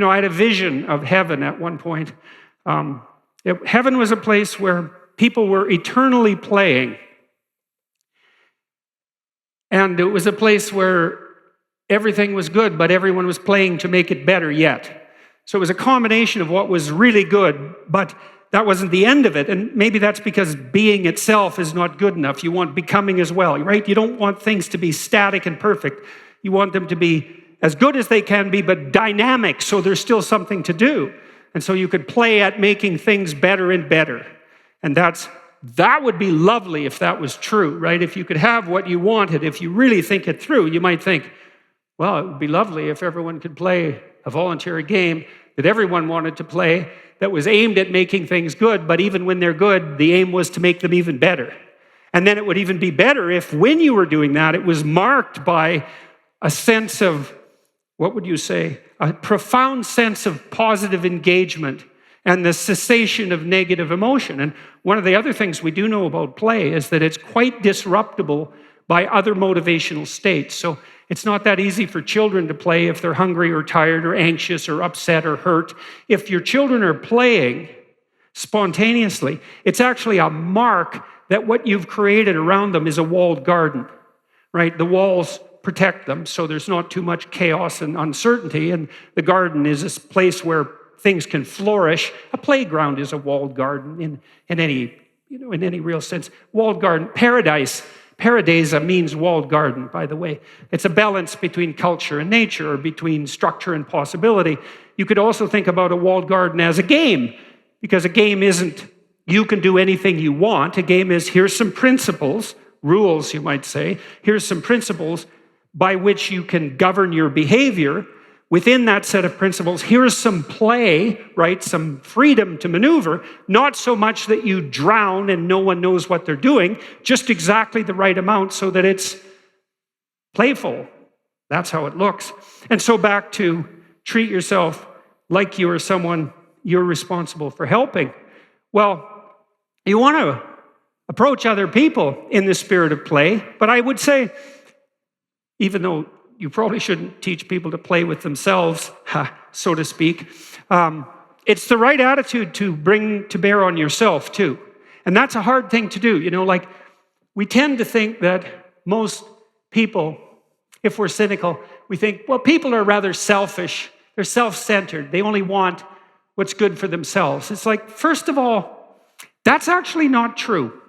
I had a vision of heaven at one point. Heaven was a place where people were eternally playing. And it was a place where everything was good, but everyone was playing to make it better yet. So it was a combination of what was really good, but that wasn't the end of it. And maybe that's because being itself is not good enough. You want becoming as well, right? You don't want things to be static and perfect. You want them to be as good as they can be, but dynamic, so there's still something to do. And so you could play at making things better and better. And that would be lovely if that was true, right? If you could have what you wanted, if you really think it through, you might think, well, it would be lovely if everyone could play a voluntary game that everyone wanted to play that was aimed at making things good, but even when they're good, the aim was to make them even better. And then it would even be better if when you were doing that, it was marked by a sense of, what would you say, a profound sense of positive engagement and the cessation of negative emotion. And one of the other things we do know about play is that it's quite disruptible by other motivational states. So it's not that easy for children to play if they're hungry or tired or anxious or upset or hurt. If your children are playing spontaneously, it's actually a mark that what you've created around them is a walled garden, right? The walls protect them so there's not too much chaos and uncertainty, and the garden is this place where things can flourish. A playground is a walled garden in any real sense. Walled garden, paradisa means walled garden, by the way. It's a balance between culture and nature, or between structure and possibility. You could also think about a walled garden as a game, because a game isn't you can do anything you want. A game is, here's some principles, rules you might say, here's some principles by which you can govern your behavior. Within that set of principles, here's some play, right? Some freedom to maneuver, not so much that you drown and no one knows what they're doing, just exactly the right amount so that it's playful. That's how it looks. And so back to treat yourself like you are someone you're responsible for helping. Well, you want to approach other people in the spirit of play, but I would say, even though you probably shouldn't teach people to play with themselves, so to speak. It's the right attitude to bring to bear on yourself, too. And that's a hard thing to do. Like we tend to think that most people, if we're cynical, we think, well, people are rather selfish. They're self-centered. They only want what's good for themselves. It's like, first of all, that's actually not true.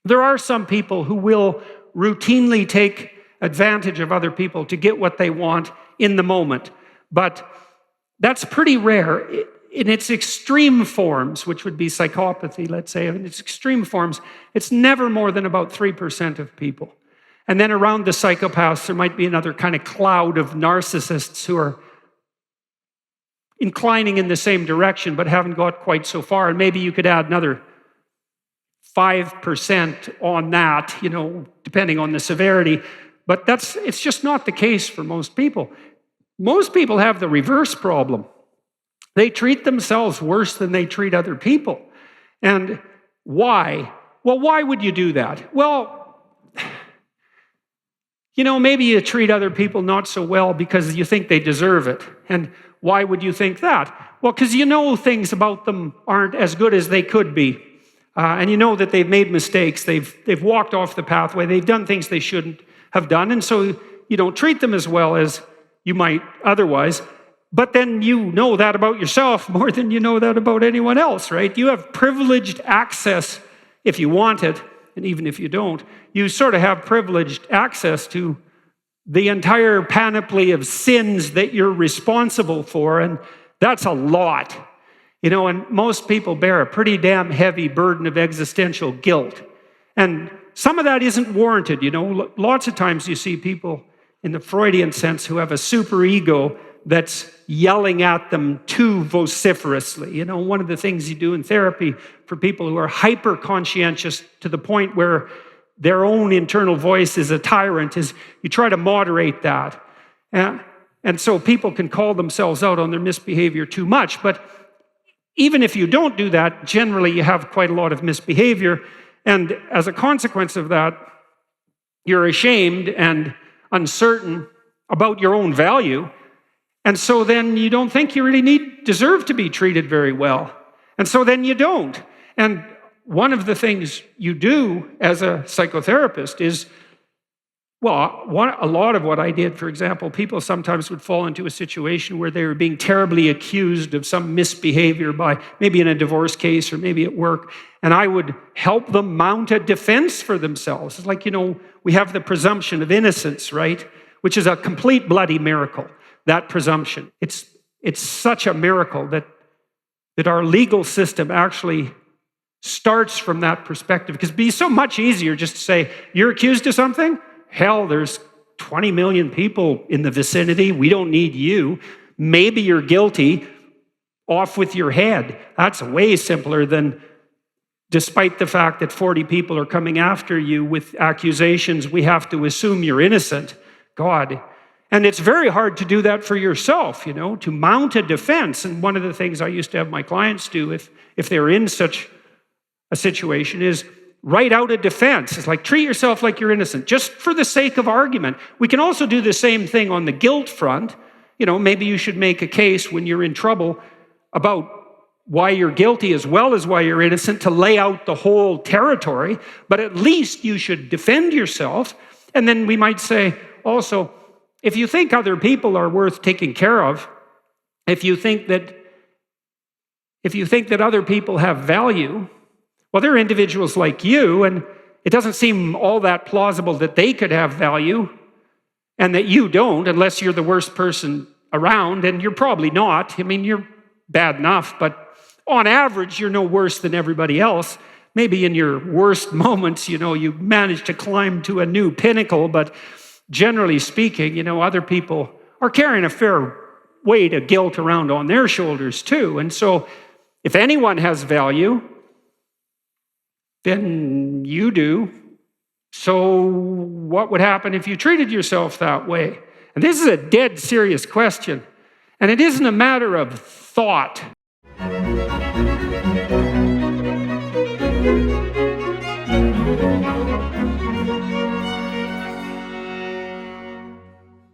There are some people who will routinely take advantage of other people to get what they want in the moment. But that's pretty rare. In its extreme forms, which would be psychopathy, let's say, in its extreme forms, it's never more than about 3% of people. And then around the psychopaths, there might be another kind of cloud of narcissists who are inclining in the same direction, but haven't got quite so far. And maybe you could add another 5% on that, depending on the severity. But it's just not the case for most people. Most people have the reverse problem. They treat themselves worse than they treat other people. And why? Well, why would you do that? Well, maybe you treat other people not so well because you think they deserve it. And why would you think that? Well, because things about them aren't as good as they could be. And that they've made mistakes. They've walked off the pathway. They've done things they shouldn't have done, and so you don't treat them as well as you might otherwise. But then you know that about yourself more than you know that about anyone else, right? You have privileged access, if you want it, and even if you don't, you sort of have privileged access to the entire panoply of sins that you're responsible for, and that's a lot. And most people bear a pretty damn heavy burden of existential guilt. And some of that isn't warranted. Lots of times you see people in the Freudian sense who have a superego that's yelling at them too vociferously. One of the things you do in therapy for people who are hyper-conscientious to the point where their own internal voice is a tyrant is you try to moderate that. And so people can call themselves out on their misbehavior too much. But even if you don't do that, generally you have quite a lot of misbehavior. And as a consequence of that, you're ashamed and uncertain about your own value. And so then you don't think you really deserve to be treated very well. And so then you don't. And one of the things you do as a psychotherapist is, well, a lot of what I did, for example, people sometimes would fall into a situation where they were being terribly accused of some misbehavior by maybe in a divorce case or maybe at work, and I would help them mount a defense for themselves. It's like, we have the presumption of innocence, right? Which is a complete bloody miracle, that presumption. It's such a miracle that our legal system actually starts from that perspective, because it'd be so much easier just to say, you're accused of something? Hell, there's 20 million people in the vicinity. We don't need you. Maybe you're guilty. Off with your head. That's way simpler than, despite the fact that 40 people are coming after you with accusations, we have to assume you're innocent. God. And it's very hard to do that for yourself, to mount a defense. And one of the things I used to have my clients do if they're in such a situation is write out a defense. It's like, treat yourself like you're innocent, just for the sake of argument. We can also do the same thing on the guilt front. Maybe you should make a case when you're in trouble about why you're guilty as well as why you're innocent, to lay out the whole territory, but at least you should defend yourself. And then we might say also, if you think other people are worth taking care of, if you think that other people have value, well, they're individuals like you, and it doesn't seem all that plausible that they could have value and that you don't, unless you're the worst person around, and you're probably not. I mean, you're bad enough, but on average, you're no worse than everybody else. Maybe in your worst moments, you manage to climb to a new pinnacle, but generally speaking, other people are carrying a fair weight of guilt around on their shoulders too. And so if anyone has value, then you do. So what would happen if you treated yourself that way? And this is a dead serious question. And it isn't a matter of thought.